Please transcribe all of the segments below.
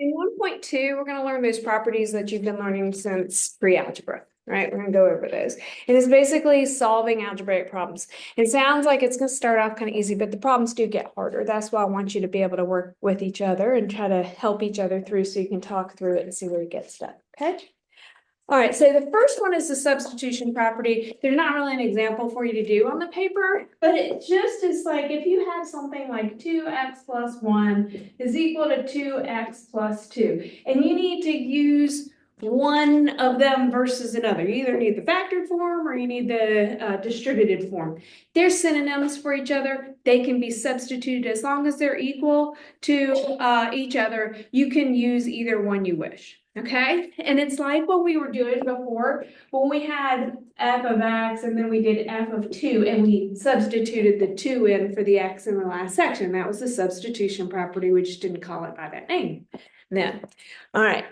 In 1.2, we're going to learn those properties that you've been learning since pre-algebra, right? We're going to go over those. And it's basically solving algebraic problems. It sounds like it's going to start off kind of easy, but the problems do get harder. That's why I want you to be able to work with each other and try to help each other through so you can talk through it and see where you get stuck, okay? All right, so the first one is the substitution property. There's not really an example for you to do on the paper, but it just is like if you have something like 2x plus 1 is equal to 2x plus 2, and you need to use one of them versus another. You either need the factored form or you need the distributed form. They're synonyms for each other. They can be substituted as long as they're equal to each other. You can use either one you wish. Okay, and it's like what we were doing before when we had f of x and then we did f of 2 and we substituted the 2 in for the x in the last section. That was the substitution property. We just didn't call it by that name then. All right.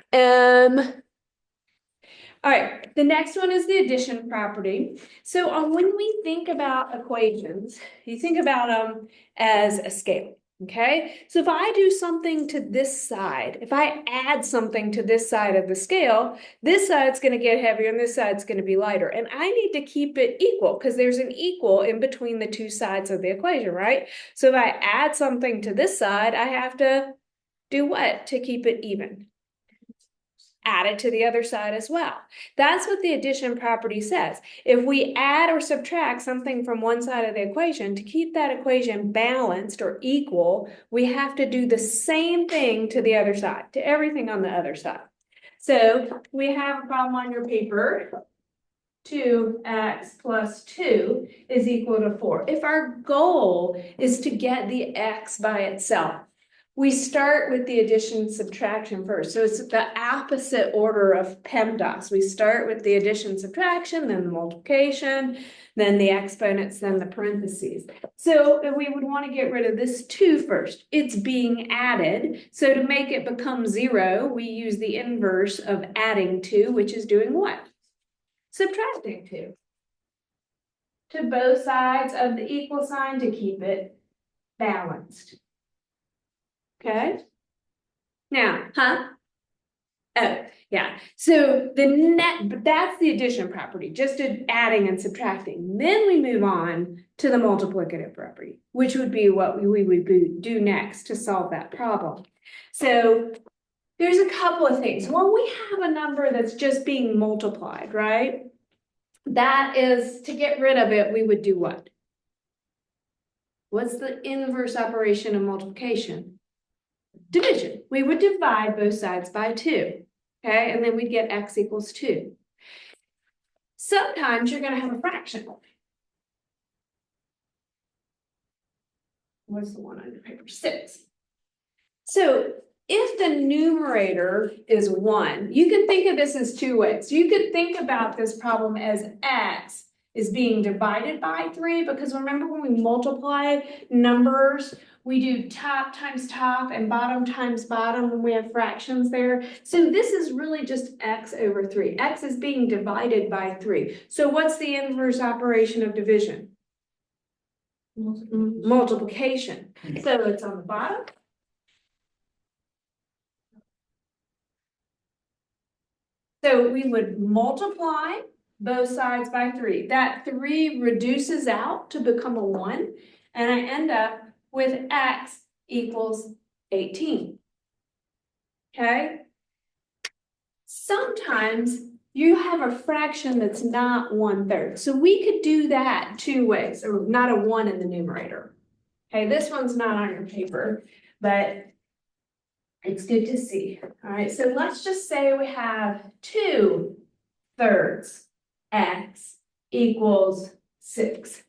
All right, the next one is the addition property. So when we think about equations, you think about them as a scale. Okay, so if I do something to this side, if I add something to this side of the scale, this side's going to get heavier and this side's going to be lighter. And I need to keep it equal because there's an equal in between the two sides of the equation, right? So if I add something to this side, I have to do what to keep it even? Add it to the other side as well. That's what the addition property says. If we add or subtract something from one side of the equation, to keep that equation balanced or equal, we have to do the same thing to the other side, to everything on the other side. So we have a problem on your paper. 2x plus 2 is equal to 4. If our goal is to get the x by itself, we start with the addition subtraction first. So it's the opposite order of PEMDAS. We start with the addition subtraction, then the multiplication, then the exponents, then the parentheses. So we would want to get rid of this 2 first. It's being added. So to make it become 0, we use the inverse of adding 2, which is doing what? Subtracting 2. To both sides of the equal sign to keep it balanced. Okay. Now, oh, yeah. So but that's the addition property, just adding and subtracting. Then we move on to the multiplicative property, which would be what we would do next to solve that problem. So there's a couple of things. When we have a number that's just being multiplied, right? That is, to get rid of it, we would do what? What's the inverse operation of multiplication? Division. We would divide both sides by 2, okay? And then we'd get x equals 2. Sometimes you're going to have a fraction. What's the one on your paper? 6. So if the numerator is 1, you can think of this as 2 ways. You could think about this problem as x is being divided by 3, because remember when we multiply numbers, we do top times top and bottom times bottom when we have fractions there. So this is really just x over 3. X is being divided by 3. So what's the inverse operation of division? Multiplication. So it's on the bottom. So we would multiply both sides by 3. That 3 reduces out to become a 1, and I end up with x equals 18. Okay? Sometimes you have a fraction that's not 1/3. So we could do that 2 ways, or not a 1 in the numerator. Okay, this one's not on your paper, but it's good to see. All right, so let's just say we have 2/3 x equals 6.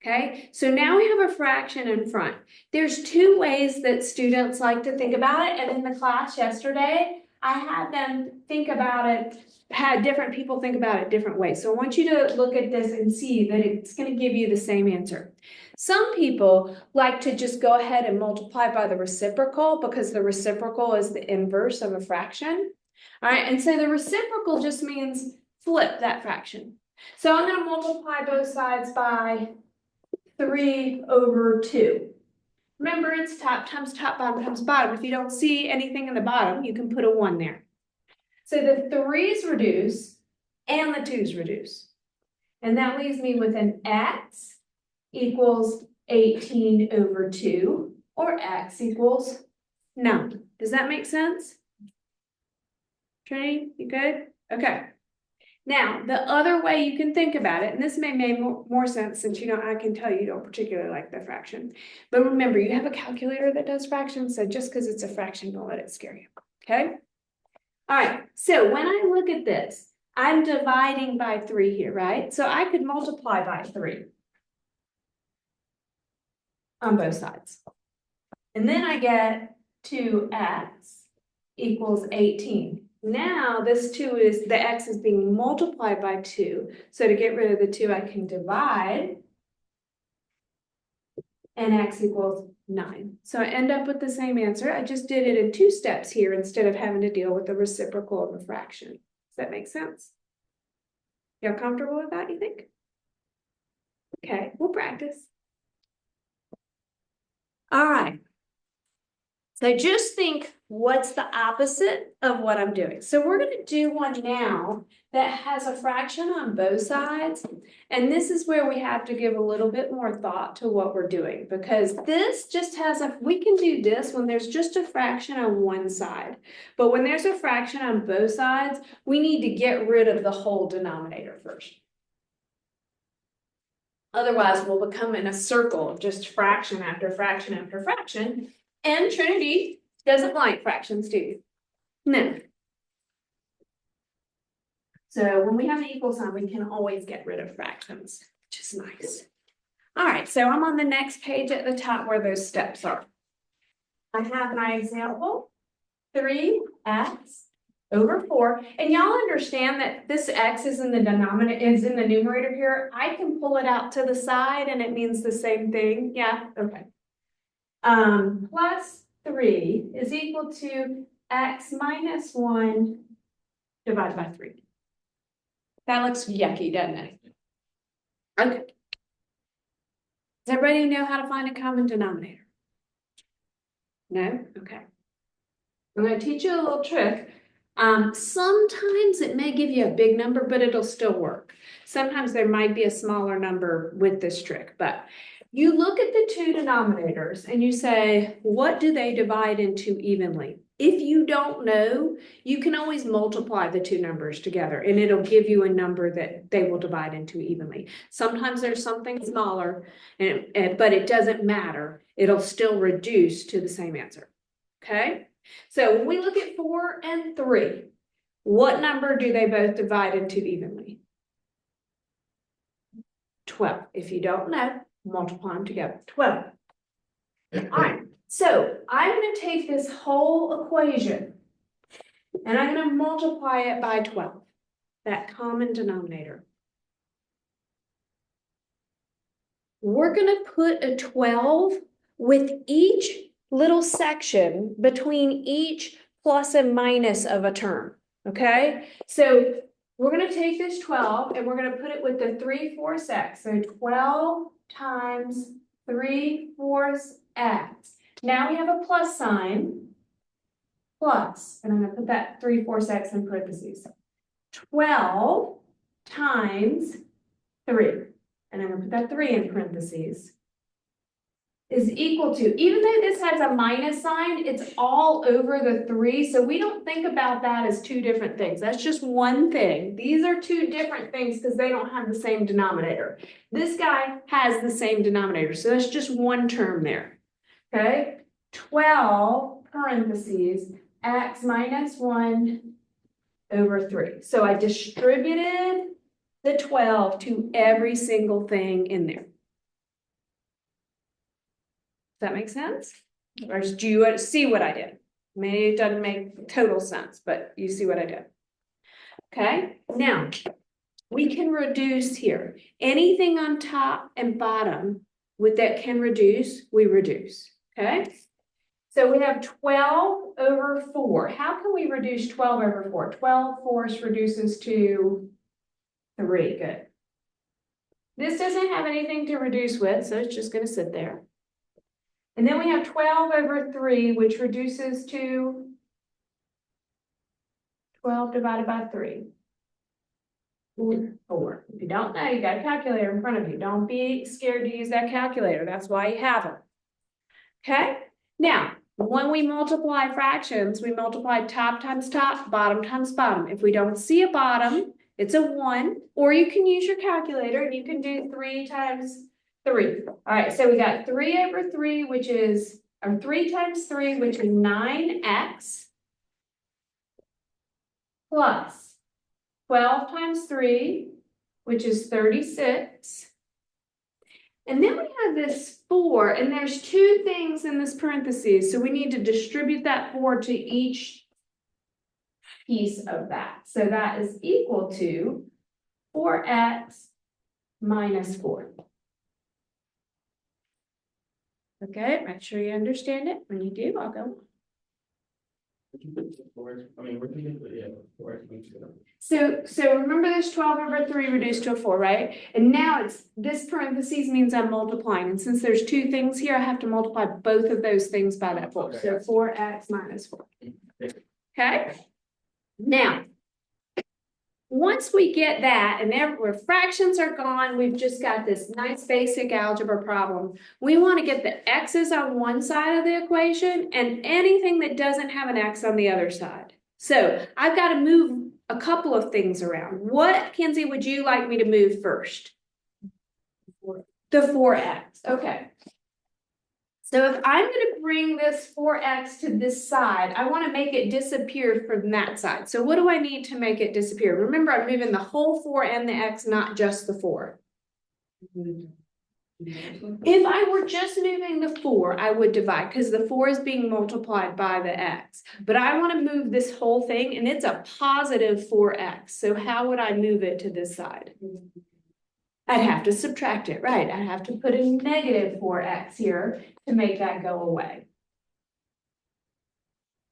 Okay, so now we have a fraction in front. There's 2 ways that students like to think about it, and in the class yesterday, I had them think about it, had different people think about it different ways. So I want you to look at this and see that it's going to give you the same answer. Some people like to just go ahead and multiply by the reciprocal because the reciprocal is the inverse of a fraction. All right, and so the reciprocal just means flip that fraction. So I'm going to multiply both sides by 3/2. Remember, it's top times top, bottom times bottom. If you don't see anything in the bottom, you can put a 1 there. So the 3's reduce and the 2's reduce. And that leaves me with an x equals 18 over 2, or x equals 9. Does that make sense? Trinity, you good? Okay. Now, the other way you can think about it, and this may make more sense since I can tell you don't particularly like the fraction. But remember, you have a calculator that does fractions, so just because it's a fraction, don't let it scare you. Okay? All right, so when I look at this, I'm dividing by 3 here, right? So I could multiply by 3 on both sides. And then I get 2x equals 18. Now this 2 is, the x is being multiplied by 2. So to get rid of the 2, I can divide. And x equals 9. So I end up with the same answer. I just did it in 2 steps here instead of having to deal with the reciprocal of a fraction. Does that make sense? Y'all comfortable with that, you think? Okay, we'll practice. All right. So just think, what's the opposite of what I'm doing? So we're going to do one now that has a fraction on both sides. And this is where we have to give a little bit more thought to what we're doing, because this just has we can do this when there's just a fraction on one side. But when there's a fraction on both sides, we need to get rid of the whole denominator first. Otherwise, we'll become in a circle of just fraction after fraction after fraction. And Trinity doesn't like fractions, do you? No. So when we have an equal sign, we can always get rid of fractions, which is nice. All right, so I'm on the next page at the top where those steps are. I have my example, 3x over 4. And y'all understand that this x is in the denominator, is in the numerator here. I can pull it out to the side and it means the same thing. Yeah, okay. Plus 3 is equal to x minus 1 divided by 3. That looks yucky, doesn't it? Okay. Does everybody know how to find a common denominator? No? Okay. I'm going to teach you a little trick. Sometimes it may give you a big number, but it'll still work. Sometimes there might be a smaller number with this trick, but you look at the 2 denominators and you say, what do they divide into evenly? If you don't know, you can always multiply the 2 numbers together and it'll give you a number that they will divide into evenly. Sometimes there's something smaller, but it doesn't matter. It'll still reduce to the same answer. Okay? So when we look at 4 and 3, what number do they both divide into evenly? 12. If you don't know, multiply them together. 12. All right. So I'm going to take this whole equation and I'm going to multiply it by 12, that common denominator. We're going to put a 12 with each little section between each plus and minus of a term, okay? So we're going to take this 12 and we're going to put it with the 3/4 x. So 12 times 3/4 x. Now we have a plus sign, plus, and I'm going to put that 3/4 x in parentheses. 12 times 3, and I'm going to put that 3 in parentheses, is equal to, even though this has a minus sign, it's all over the 3, so we don't think about that as 2 different things. That's just one thing. These are 2 different things because they don't have the same denominator. This guy has the same denominator, so that's just one term there. Okay, 12 parentheses x minus 1 over 3. So I distributed the 12 to every single thing in there. Does that make sense? Or do you see what I did? Maybe it doesn't make total sense, but you see what I did. Okay, now we can reduce here. Anything on top and bottom with that can reduce, we reduce. Okay, so we have 12 over 4. How can we reduce 12 over 4? 12 fourths reduces to 3. Good. This doesn't have anything to reduce with, so it's just going to sit there. And then we have 12 over 3, which reduces to 12 divided by 3. 4. If you don't know, you got a calculator in front of you. Don't be scared to use that calculator. That's why you have them. Okay? Now, when we multiply fractions, we multiply top times top, bottom times bottom. If we don't see a bottom, it's a 1, or you can use your calculator and you can do 3 times 3. All right, so we got 3 over 3, which is, or 3 times 3, which is 9x, plus 12 times 3, which is 36. And then we have this 4, and there's 2 things in this parentheses, so we need to distribute that 4 to each piece of that. So that is equal to 4x minus 4. Okay, make sure you understand it. When you do, I'll go. So remember this 12 over 3 reduced to a 4, right? And now it's, this parentheses means I'm multiplying. And since there's 2 things here, I have to multiply both of those things by that 4. So 4x minus 4. Okay? Now, once we get that and where fractions are gone, we've just got this nice basic algebra problem. We want to get the x's on one side of the equation and anything that doesn't have an x on the other side. So I've got to move a couple of things around. What, Kenzie, would you like me to move first? The 4x. Okay. So if I'm going to bring this 4x to this side, I want to make it disappear from that side. So what do I need to make it disappear? Remember, I'm moving the whole 4 and the x, not just the 4. If I were just moving the 4, I would divide because the 4 is being multiplied by the x. But I want to move this whole thing, and it's a positive 4x. So how would I move it to this side? I'd have to subtract it, right? I'd have to put a negative 4x here to make that go away.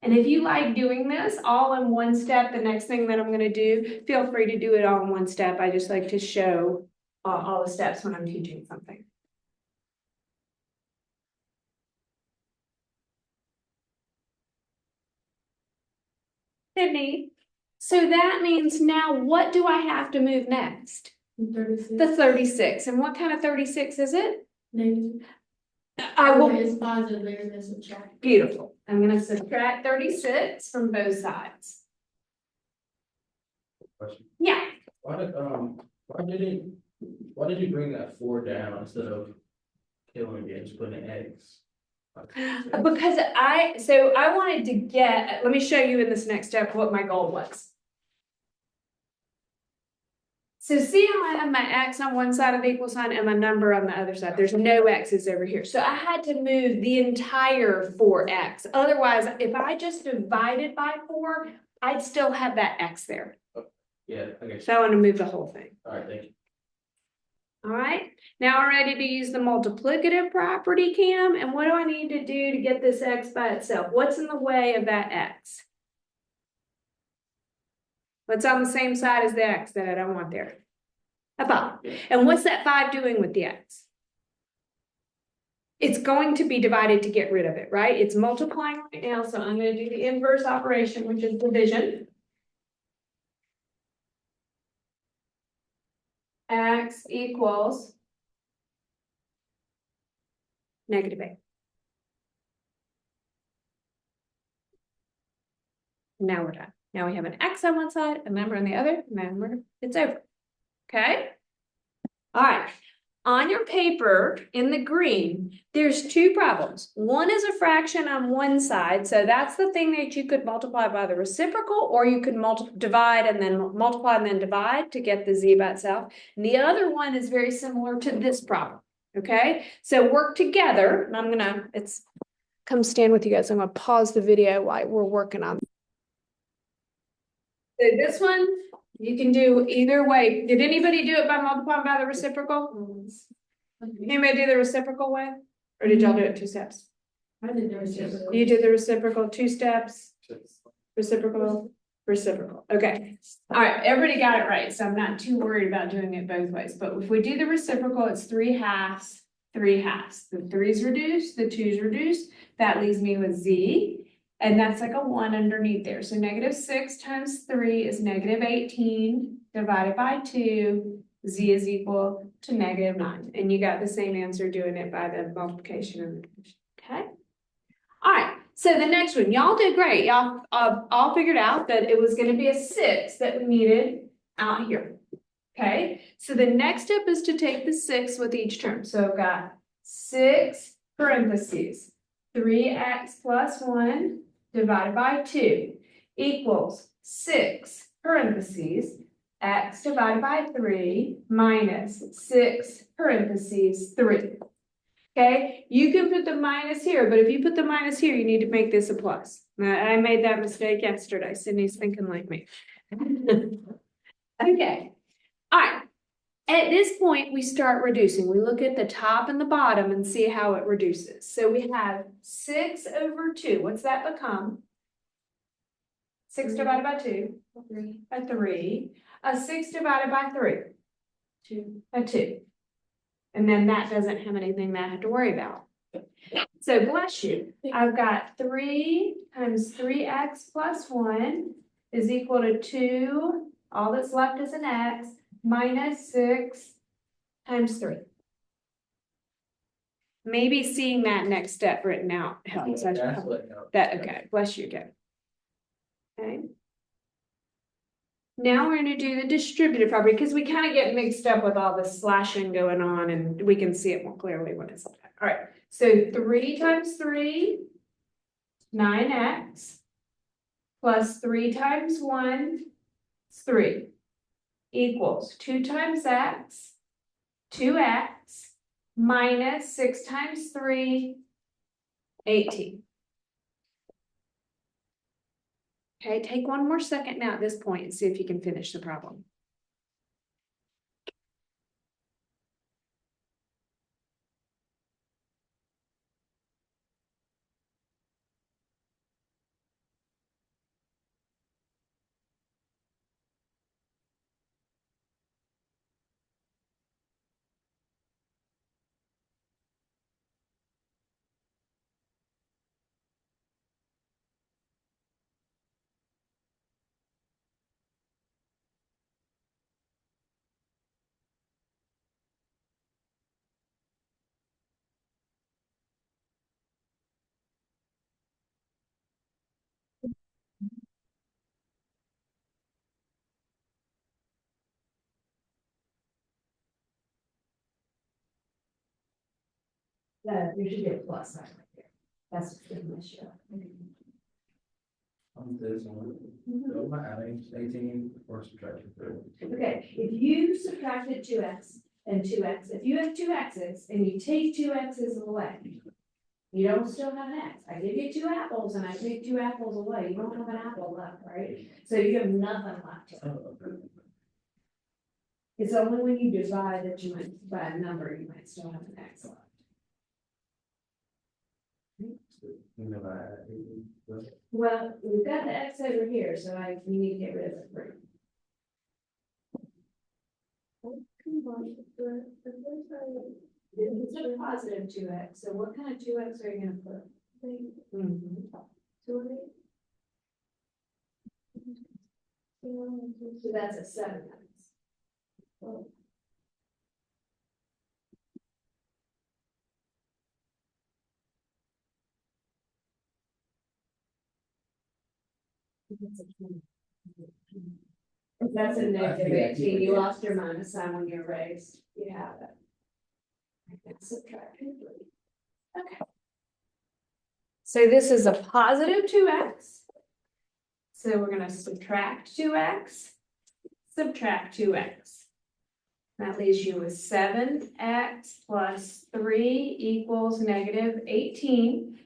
And if you like doing this all in one step, the next thing that I'm going to do, feel free to do it all in one step. I just like to show all the steps when I'm teaching something. Sydney, so that means now what do I have to move next? 36. The 36. And what kind of 36 is it? Negative. I will. It's positive, they're gonna subtract. Beautiful. I'm going to subtract 36 from both sides. Question. Yeah. Why did you bring that 4 down instead of killing it and just putting an X? Because I wanted to get, let me show you in this next step what my goal was. So see how I have my X on one side of the equal sign and my number on the other side. There's no X's over here. So I had to move the entire 4X. Otherwise, if I just divided by 4, I'd still have that X there. Yeah, okay. So I want to move the whole thing. All right, thank you. All right, now we're ready to use the multiplicative property, Cam. And what do I need to do to get this X by itself? What's in the way of that X? What's on the same side as the X that I don't want there? A 5. And what's that 5 doing with the X? It's going to be divided to get rid of it, right? It's multiplying right now, so I'm going to do the inverse operation, which is division. X equals negative 8. Now we're done. Now we have an X on one side, a number on the other, and then it's over. Okay? All right. On your paper in the green, there's 2 problems. One is a fraction on one side, so that's the thing that you could multiply by the reciprocal, or you could divide and then multiply and then divide to get the z by itself. And the other one is very similar to this problem. Okay? So work together, and I'm gonna come stand with you guys. I'm gonna pause the video while we're working on. So this one, you can do either way. Did anybody do it by multiplying by the reciprocal? Anybody do the reciprocal way? Or did y'all do it 2 steps? I did the reciprocal. You did the reciprocal 2 steps? Reciprocal, reciprocal. Okay. All right, everybody got it right. So I'm not too worried about doing it both ways. But if we do the reciprocal, it's 3/2 3/2. The 3's reduced, the 2's reduced, that leaves me with z. And that's like a 1 underneath there, so -6 times 3 is -18 divided by 2, z is equal to -9. And you got the same answer doing it by the multiplication and division, okay? All right, so the next one, y'all did great, y'all all figured out that it was gonna be a 6 that we needed out here. Okay, so the next step is to take the 6 with each term, so I've got 6 parentheses, 3x plus 1 divided by 2 equals 6 parentheses, x divided by 3 minus 6 parentheses 3. Okay, you can put the minus here, but if you put the minus here, you need to make this a plus. I made that mistake yesterday. Sydney's thinking like me. Okay, all right. At this point, we start reducing. We look at the top and the bottom and see how it reduces. So we have 6 over 2. What's that become? 6 divided by 2, 3, a 3. A 6 divided by 3, 2. a 2. And then that doesn't have anything that I have to worry about. So bless you, I've got 3 times 3x plus 1 is equal to 2. All that's left is an x minus 6 times 3. Maybe seeing that next step written out helps. That's what helped. That, okay, bless you again. Okay. Now we're gonna do the distributive property, because we kind of get mixed up with all the slashing going on, and we can see it more clearly when it's. All right, so 3 times 3, 9x, plus 3 times 1, 3, equals 2 times x, 2x, minus 6 times 3, 18. Okay, take one more second now at this point and see if you can finish the problem. You should get a plus sign right there. That's the issue. On this one, so am I adding 18 or subtracting 3? Okay, if you subtracted 2x and 2x, if you have 2 x's and you take 2 x's away, you don't still have an x. I give you 2 apples and I take 2 apples away, you don't have an apple left, right? So you have nothing left. Oh, okay. It's only when you divide that you might, by a number, you might still have an x left. You know, I add 18, but Well, we've got the x over here, so we need to get rid of the 3. It's a positive 2x, so what kind of 2x are you gonna put? Mhm. So that's a 7x. That's a -18, you lost your minus sign when you erased, you have it. And subtract 3. Okay. So this is a positive 2x. So we're gonna subtract 2x, subtract 2x. That leaves you with 7x plus 3 equals -18.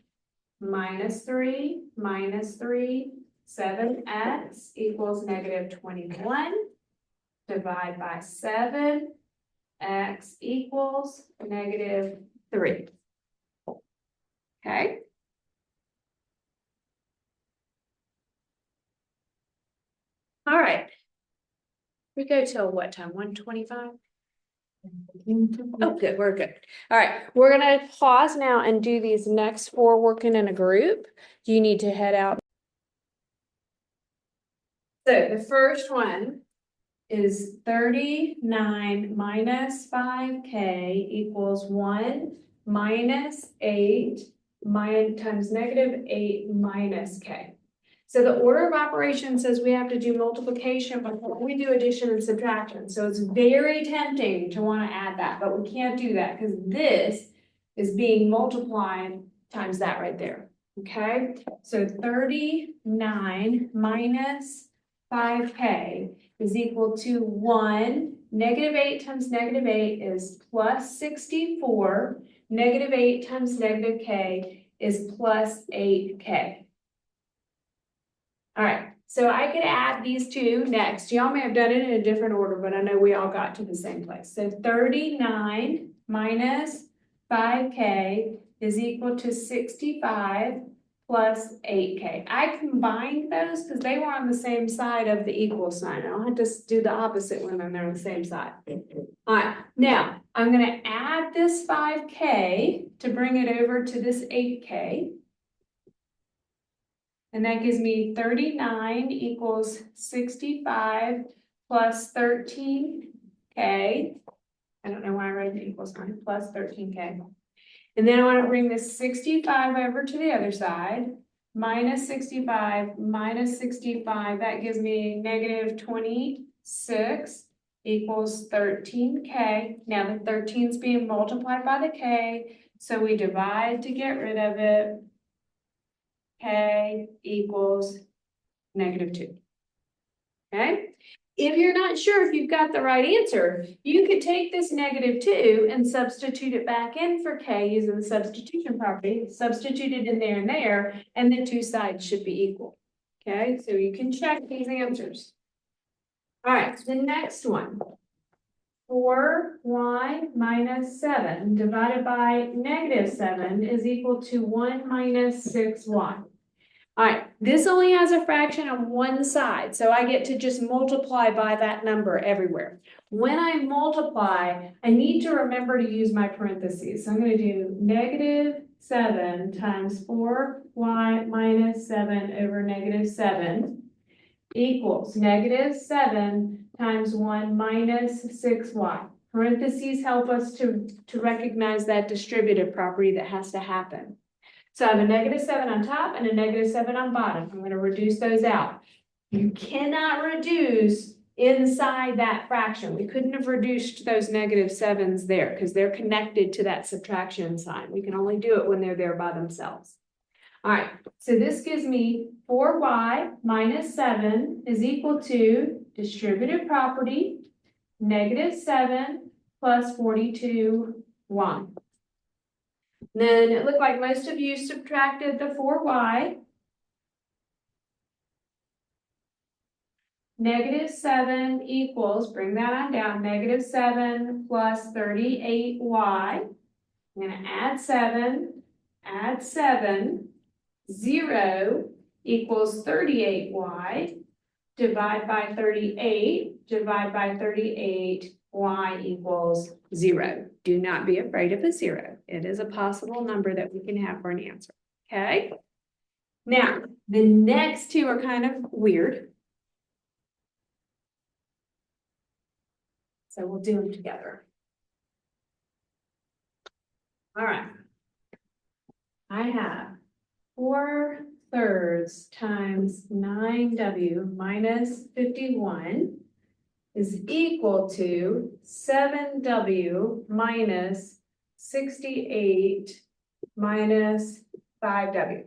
Minus 3, 7x equals -21. Divide by 7, x equals -3. Okay? All right. We go till what time? 1:25? Oh, good, we're good. All right, we're gonna pause now and do these next four working in a group. You need to head out. So the first one is 39 minus 5k equals 1 minus 8 times negative 8 minus k. So the order of operations says we have to do multiplication before we do addition and subtraction. So it's very tempting to want to add that, but we can't do that because this is being multiplied times that right there. Okay, so 39 minus 5k is equal to 1. Negative 8 times negative 8 is plus 64. Negative 8 times negative k is plus 8k. All right, so I could add these two next. Y'all may have done it in a different order, but I know we all got to the same place. So 39 minus 5k is equal to 65 plus 8k. I combined those because they were on the same side of the equal sign. I don't have to do the opposite when they're on the same side. All right, now I'm going to add this 5k to bring it over to this 8k. And that gives me 39 equals 65 plus 13k. I don't know why I wrote the equal sign, plus 13k. And then I want to bring this 65 over to the other side. Minus 65 minus 65, that gives me negative 26 equals 13k. Now the 13 is being multiplied by the k, so we divide to get rid of it. K equals negative 2. Okay? If you're not sure if you've got the right answer, you could take this negative 2 and substitute it back in for K using the substitution property, substitute it in there, and the two sides should be equal. Okay, so you can check these answers. All right, the next one. 4y minus 7 divided by negative 7 is equal to 1 minus 6y. All right, this only has a fraction on one side, so I get to just multiply by that number everywhere. When I multiply, I need to remember to use my parentheses. So I'm going to do negative 7 times 4y minus 7 over negative 7 equals negative 7 times 1 minus 6y. Parentheses help us to recognize that distributive property that has to happen. So I have a negative 7 on top and a negative 7 on bottom. I'm going to reduce those out. You cannot reduce inside that fraction. We couldn't have reduced those negative 7s there because they're connected to that subtraction sign. We can only do it when they're there by themselves. All right, so this gives me 4y minus 7 is equal to distributive property, negative 7 plus 42y. Then it looked like most of you subtracted the 4y. Negative 7 equals, bring that on down, negative 7 plus 38y. I'm going to add 7, 0 equals 38y. Divide by 38, divide by 38. Y equals 0. Do not be afraid of a 0. It is a possible number that we can have for an answer. Okay. Now, the next two are kind of weird. So we'll do them together. All right. I have 4/3 times 9w minus 51 is equal to 7w minus 68 minus 5w.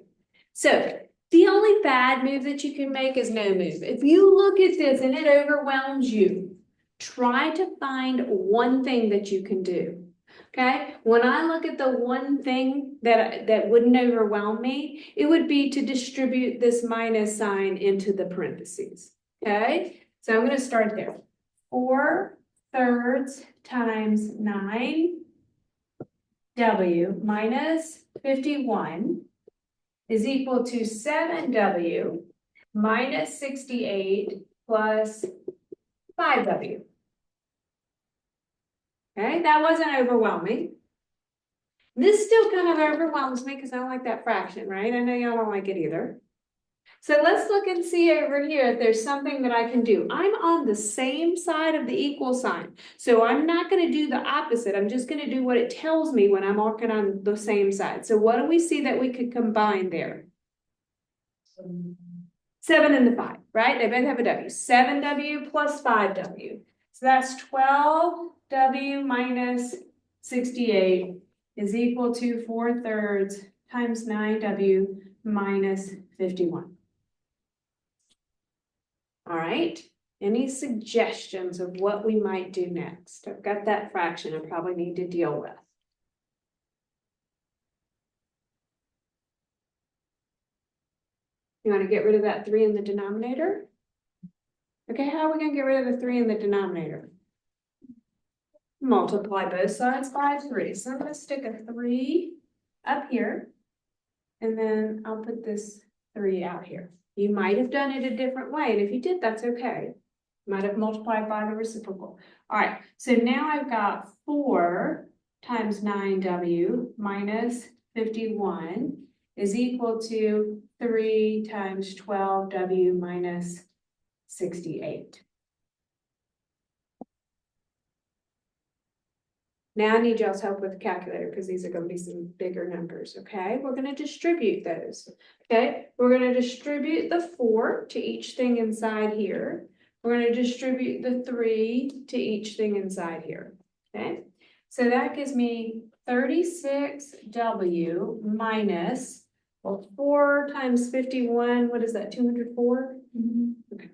So the only bad move that you can make is no move. If you look at this and it overwhelms you, try to find one thing that you can do. Okay, when I look at the one thing that wouldn't overwhelm me, it would be to distribute this minus sign into the parentheses. Okay, so I'm going to start there. 4/3 times 9w minus 51 is equal to 7w minus 68 plus 5w. Okay, that wasn't overwhelming. This still kind of overwhelms me because I don't like that fraction, right? I know y'all don't like it either. So let's look and see over here if there's something that I can do. I'm on the same side of the equal sign. So I'm not going to do the opposite. I'm just going to do what it tells me when I'm working on the same side. So what do we see that we could combine there? 7 and the 5, right? They both have a W. 7W plus 5W. So that's 12W minus 68 is equal to 4/3 times 9W minus 51. All right. Any suggestions of what we might do next? I've got that fraction I probably need to deal with. You want to get rid of that 3 in the denominator? Okay, how are we going to get rid of the 3 in the denominator? Multiply both sides by 3. So I'm going to stick a 3 up here. And then I'll put this 3 out here. You might have done it a different way. And if you did, that's okay. Might have multiplied by the reciprocal. All right, so now I've got 4 times 9W minus 51 is equal to 3 times 12W minus 68. Now I need y'all's help with the calculator because these are going to be some bigger numbers, okay? We're going to distribute those, okay? We're going to distribute the 4 to each thing inside here. We're going to distribute the 3 to each thing inside here, okay? So that gives me 36W minus, well, 4 times 51, what is that, 204? Okay.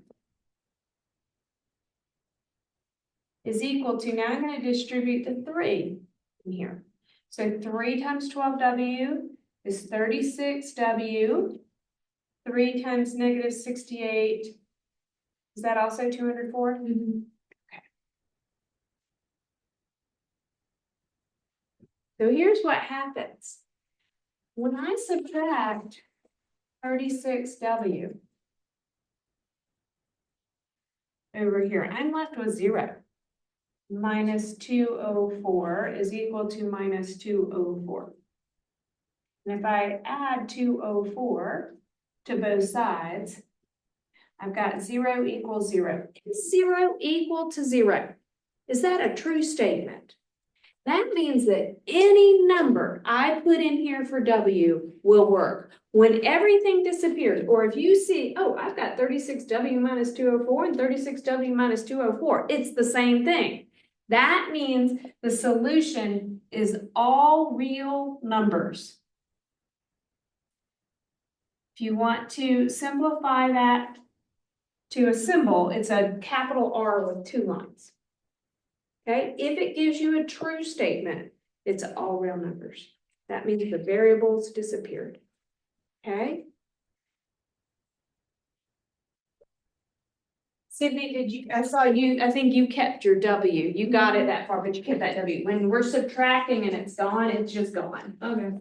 Is equal to, now I'm going to distribute the 3 in here. So 3 times 12W is 36W. 3 times negative 68, is that also 204? Okay. So here's what happens. When I subtract 36W over here, I'm left with 0. Minus 204 is equal to minus 204. And if I add 204 to both sides, I've got 0 equals 0. Is 0 equal to 0? Is that a true statement? That means that any number I put in here for W will work. When everything disappears, or if you see, oh, I've got 36W minus 204 and 36W minus 204, it's the same thing. That means the solution is all real numbers. If you want to simplify that to a symbol, it's a capital R with 2 lines. Okay, if it gives you a true statement, it's all real numbers. That means the variables disappeared. Okay. Sydney, did you, I saw you, I think you kept your W. You got it that far, but you kept that W. When we're subtracting and it's gone, it's just gone. Okay.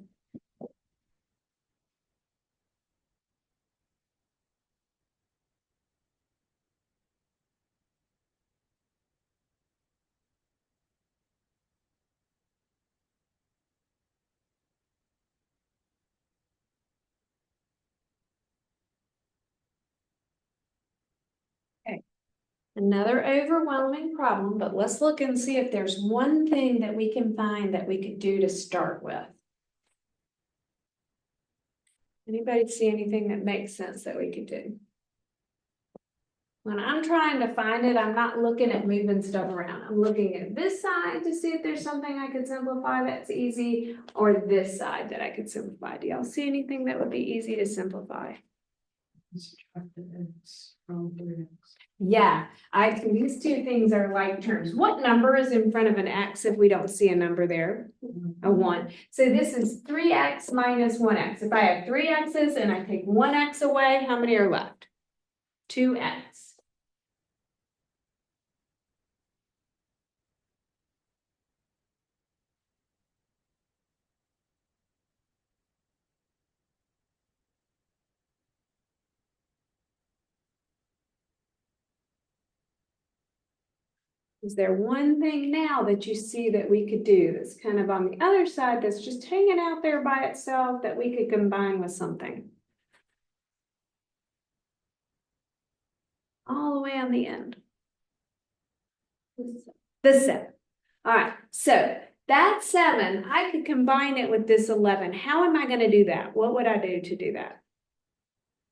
Another overwhelming problem, but let's look and see if there's one thing that we can find that we could do to start with. Anybody see anything that makes sense that we could do? When I'm trying to find it, I'm not looking at moving stuff around. I'm looking at this side to see if there's something I could simplify that's easy, or this side that I could simplify. Do y'all see anything that would be easy to simplify? Yeah, these two things are like terms. What number is in front of an X if we don't see a number there? A 1. So this is 3X minus 1X. If I have 3 X's and I take 1 X away, how many are left? 2X. Is there one thing now that you see that we could do that's kind of on the other side that's just hanging out there by itself that we could combine with something? All the way on the end. The 7. All right, so that 7, I could combine it with this 11. How am I going to do that? What would I do to do that?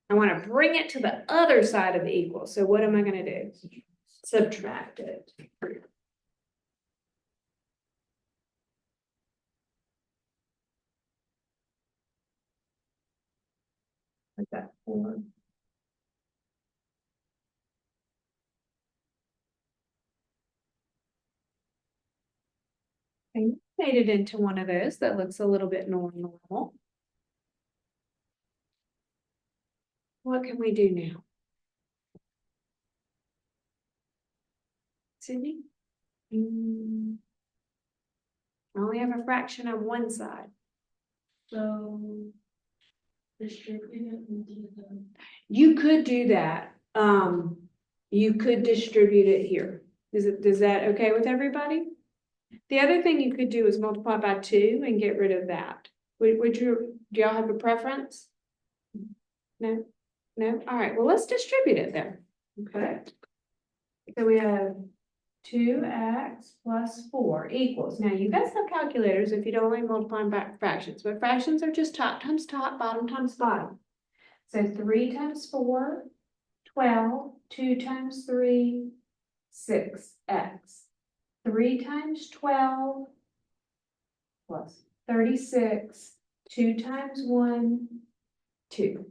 I want to bring it to the other side of the equal. So what am I going to do? Subtract it. Like that 4. I made it into one of those that looks a little bit more normal. What can we do now? Sydney? I only have a fraction on one side. So. Distribute it into the. You could do that. You could distribute it here. Is that okay with everybody? The other thing you could do is multiply by 2 and get rid of that. Do y'all have a preference? No? No? All right, well, let's distribute it then. Okay. So we have 2x plus 4 equals. Now you guys have calculators if you don't like multiplying by fractions, but fractions are just top times top, bottom times bottom. So 3 times 4, 12, 2 times 3, 6x. 3 times 12 plus 36, 2 times 1, 2.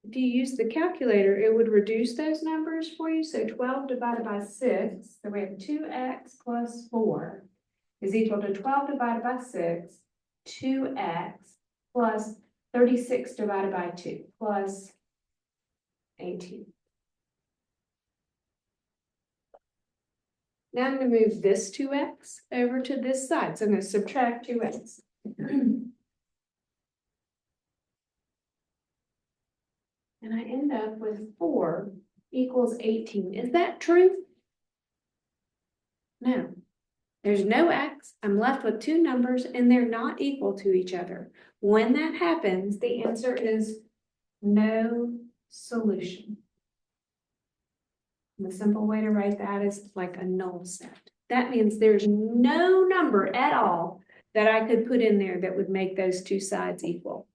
If you use the calculator, it would reduce those numbers for you. So 12 divided by 6, so we have 2x plus 4 is equal to 12 divided by 6, 2x plus 36 divided by 2 plus 18. Now I'm going to move this 2x over to this side. So I'm going to subtract 2x. And I end up with 4 equals 18. Is that true? No. There's no x. I'm left with 2 numbers and they're not equal to each other. When that happens, the answer is no solution. And the simple way to write that is like a null set. That means there's no number at all that I could put in there that would make those 2 sides equal.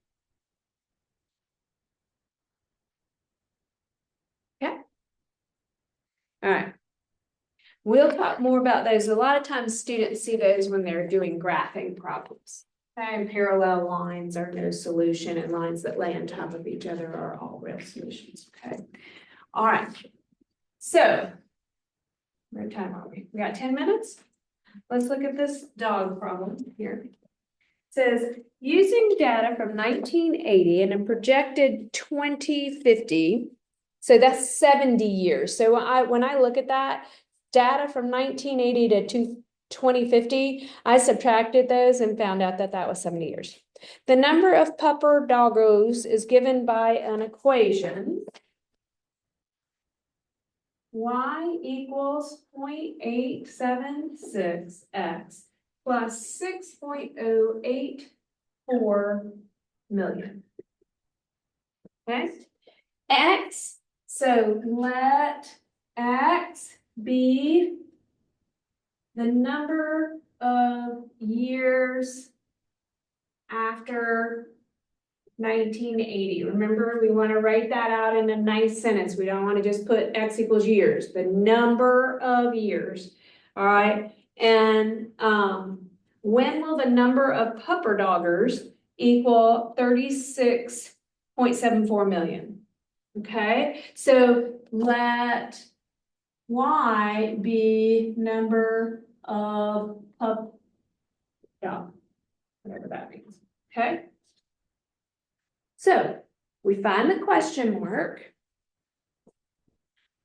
Okay. All right. We'll talk more about those. A lot of times students see those when they're doing graphing problems. Okay, parallel lines are no solution and lines that lay on top of each other are all real solutions. Okay. All right. So, what time are we? We got 10 minutes? Let's look at this dog problem here. It says, using data from 1980 and a projected 2050, so that's 70 years. So when I look at that, data from 1980 to 2050, I subtracted those and found out that that was 70 years. The number of pupper doggos is given by an equation. Y equals 0.876x plus 6.084 million. Okay, x, so let x be the number of years after 1980. Remember, we want to write that out in a nice sentence. We don't want to just put x equals years, the number of years. All right. And when will the number of pupper doggers equal 36.74 million? Okay. So let y be number of pup dog, whatever that means. Okay. So we find the question mark.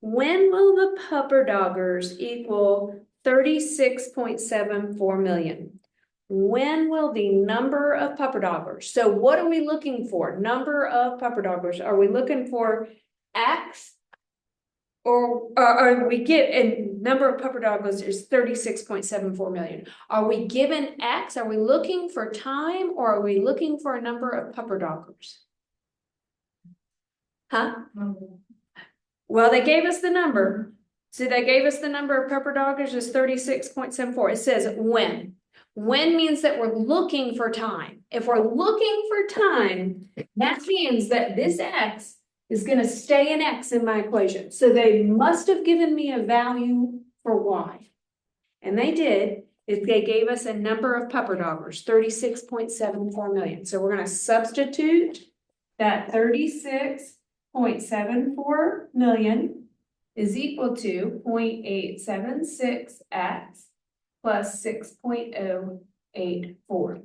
When will the pupper doggers equal 36.74 million? When will the number of pupper doggers? So what are we looking for? Number of pupper doggers. Are we looking for x or we get, and number of pupper doggos is 36.74 million. Are we given X? Are we looking for time or are we looking for a number of pupper doggers? Huh? Well, they gave us the number. So they gave us the number of pupper doggers is 36.74. It says when. When means that we're looking for time. If we're looking for time, that means that this X is gonna stay an X in my equation. So they must have given me a value for Y. And they did, if they gave us a number of pupper doggers, 36.74 million. So we're gonna substitute that 36.74 million is equal to 0.876x plus 6.084.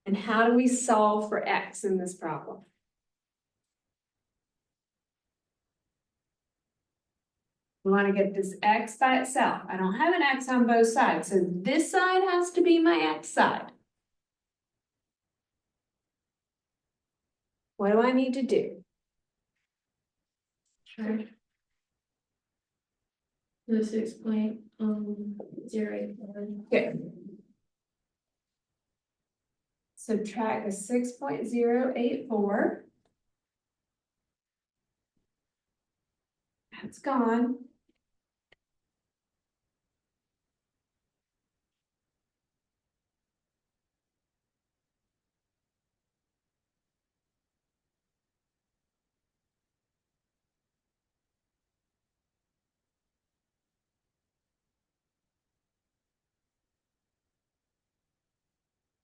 And how do we solve for X in this problem? We want to get this X by itself. I don't have an X on both sides, so this side has to be my X side. What do I need to do? Sure. The 6.081. Okay. Subtract the 6.084. That's gone.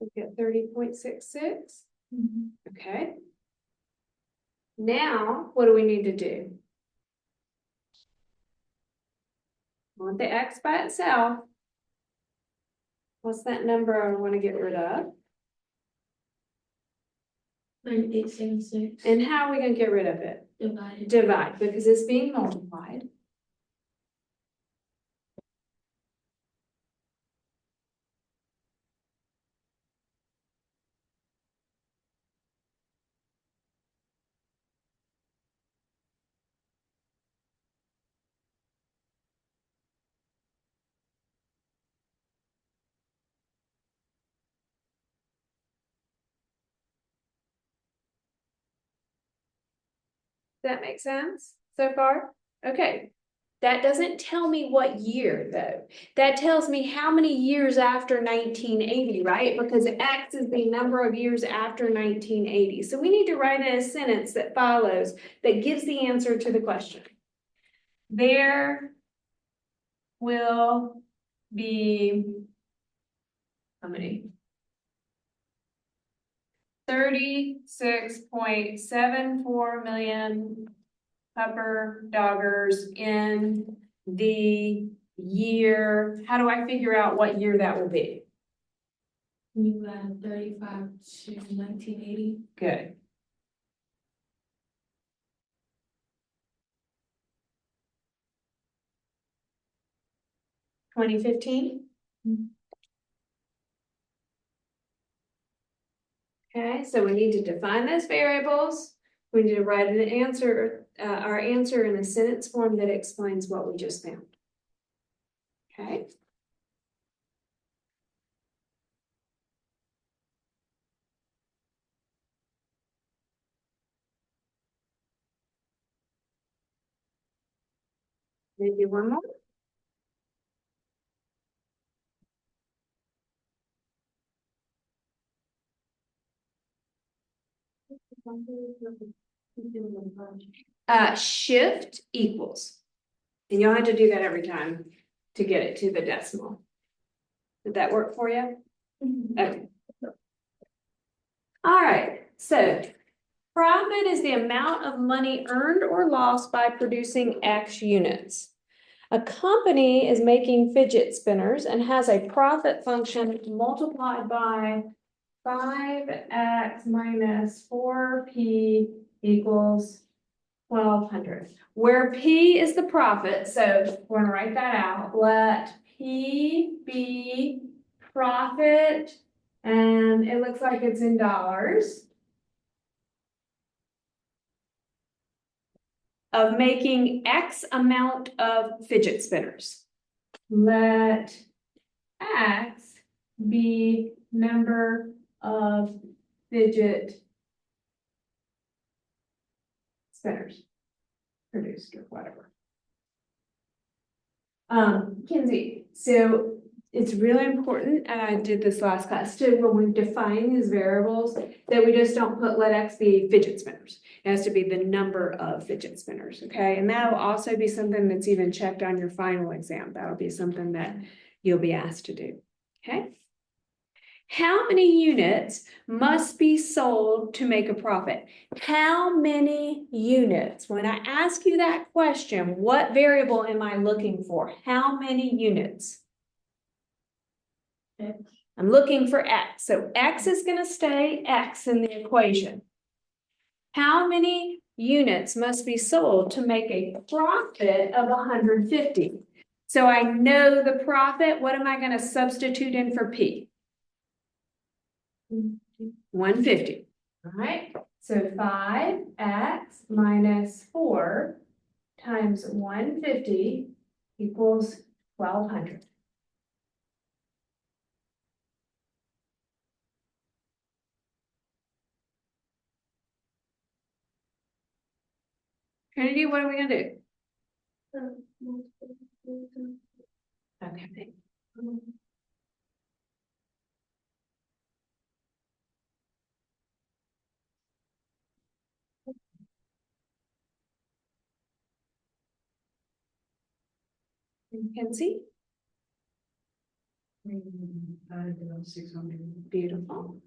We get 30.66. Okay. Now, what do we need to do? I want the X by itself. What's that number I want to get rid of? 9876 And how are we going to get rid of it? divided. Divide, because it's being multiplied. Does that make sense so far? Okay. That doesn't tell me what year though. That tells me how many years after 1980, right? Because X is the number of years after 1980. So we need to write in a sentence that follows that gives the answer to the question. There will be how many? 36.74 million pupper doggers in the year. How do I figure out what year that will be? You add 35 to 1980. Good. (2015) Okay, so we need to define those variables. We need to write an answer, our answer in a sentence form that explains what we just found. Okay. Maybe one more. Shift equals. And you'll have to do that every time to get it to the decimal. Did that work for you? Okay. All right, so profit is the amount of money earned or lost by producing X units. A company is making fidget spinners and has a profit function multiplied by 5x minus 4p equals 1200, where p is the profit. So we're gonna write that out. Let p be profit, and it looks like it's in dollars. of making X amount of fidget spinners. Let X be number of fidget spinners produced or whatever. Kinsey, so it's really important, and I did this last class too, when we define these variables, that we just don't put let X be fidget spinners. It has to be the number of fidget spinners, okay? And that'll also be something that's even checked on your final exam. That'll be something that you'll be asked to do, okay? How many units must be sold to make a profit? How many units? When I ask you that question, what variable am I looking for? How many units? I'm looking for X. So X is going to stay X in the equation. How many units must be sold to make a profit of 150? So I know the profit. What am I going to substitute in for P? 150. All right. So 5x minus 4 times 150 equals 1,200. Trinity, what are we gonna do? Okay. Kenzie? 600. Beautiful.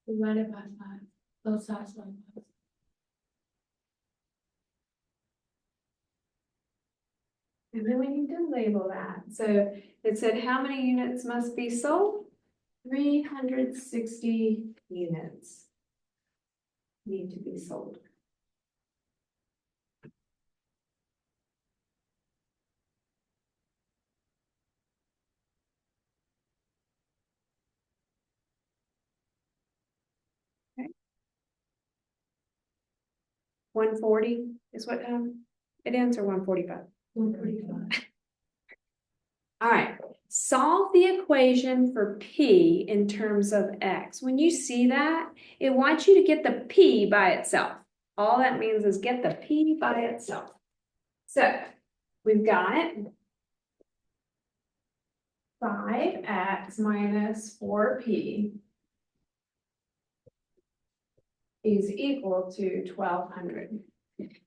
Divided by 5, both sides by 5. And then we need to label that. So it said how many units must be sold? 360 units need to be sold. Okay. 140 is what time it ends, or 145? 145. All right, solve the equation for P in terms of X. When you see that, it wants you to get the P by itself. All that means is get the P by itself. So we've got 5x minus 4p is equal to 1,200.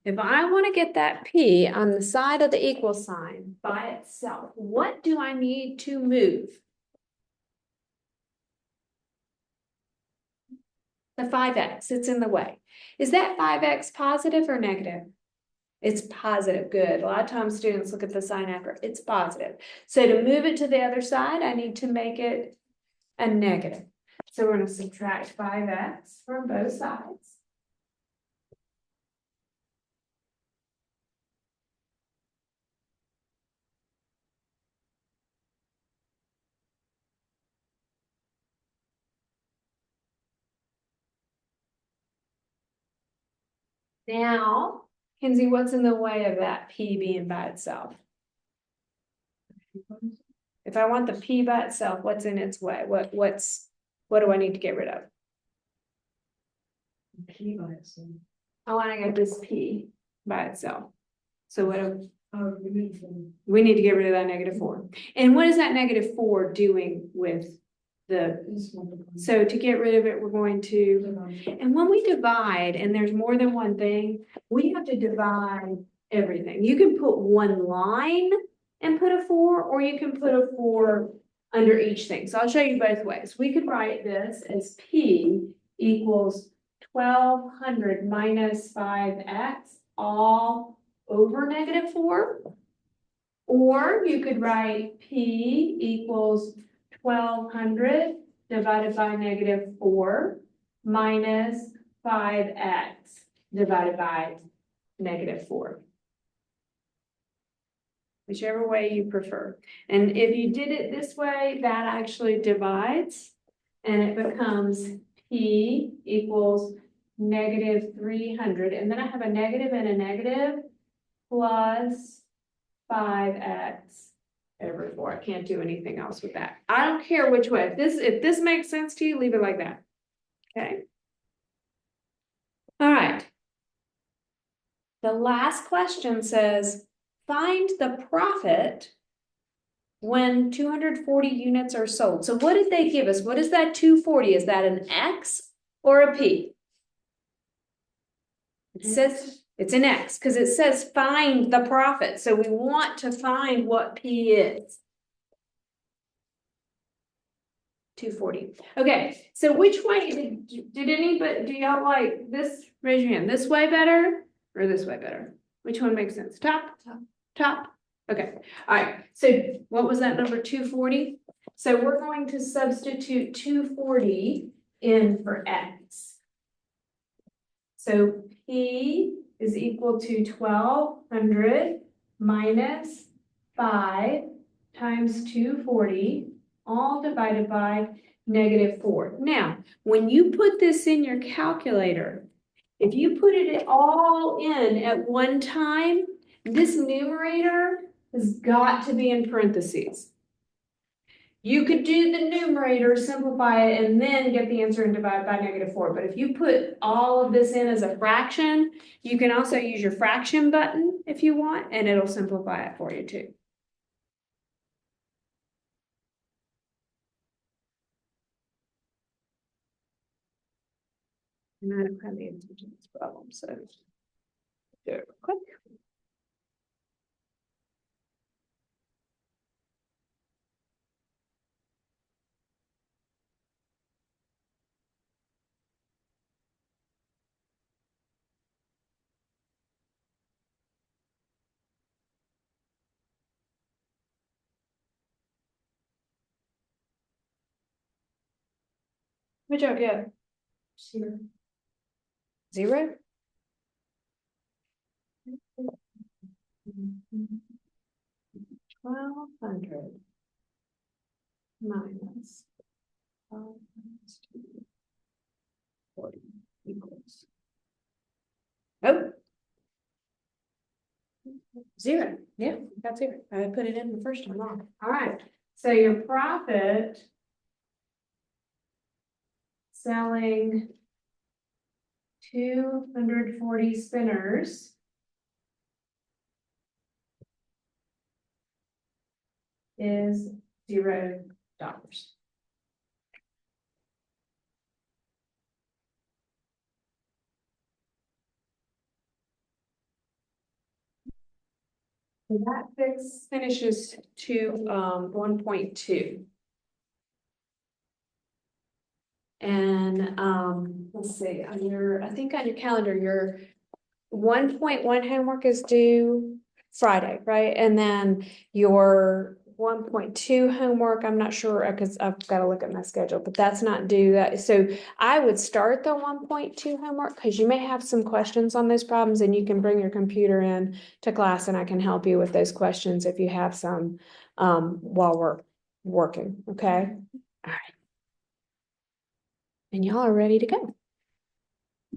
If I want to get that P on the side of the equal sign by itself, what do I need to move? The 5x, it's in the way. Is that 5x positive or negative? It's positive, good. A lot of times students look at the sign after, it's positive. So to move it to the other side, I need to make it a negative. So we're going to subtract 5x from both sides. Now, Kinsey, what's in the way of that P being by itself? If I want the P by itself, what's in its way? What do I need to get rid of? P by itself. I want to get this P by itself. So what do Oh, we need to get rid of that -4? And what is that -4 doing with the, so to get rid of it, we're going to, and when we divide, and there's more than one thing, we have to divide everything. You can put one line and put a 4, or you can put a 4 under each thing. So I'll show you both ways. We could write this as P equals 1,200 minus 5x all over -4. Or you could write P equals 1,200 divided by -4 minus 5x divided by -4. whichever way you prefer. And if you did it this way, that actually divides and it becomes P equals negative 300. And then I have a negative and a negative plus 5x over 4. I can't do anything else with that. I don't care which way. If this makes sense to you, leave it like that. Okay. All right. The last question says, find the profit when 240 units are sold. So what did they give us? What is that 240? Is that an X or a P? It says it's an X because it says find the profit. So we want to find what P is. 240. Okay, so which way did anybody, do y'all like this? Raise your hand. This way better or this way better? Which one makes sense? Top? Top? Okay, all right. So what was that number, 240? So we're going to substitute 240 in for X. So P is equal to 1200 minus 5 times 240, all divided by negative 4. Now, when you put this in your calculator, if you put it all in at one time, this numerator has got to be in parentheses. You could do the numerator, simplify it, and then get the answer and divide by negative 4. But if you put all of this in as a fraction, you can also use your fraction button if you want, and it'll simplify it for you too. And I don't have the attention to this problem, so do it real quick. Good job, yeah. 0? $1,200 minus 5 times 240 equals. Oh. 0. Yeah, that's 0. I put it in the first one wrong. All right. So your profit selling 240 spinners is $0. That finishes to 1.2. And let's see, on your, I think on your calendar, your 1.1 homework is due Friday, right? And then your 1.2 homework, I'm not sure, because I've got to look at my schedule, but that's not due that. So I would start the 1.2 homework because you may have some questions on those problems, and you can bring your computer in to class and I can help you with those questions if you have some while we're working, okay? All right. And y'all are ready to go.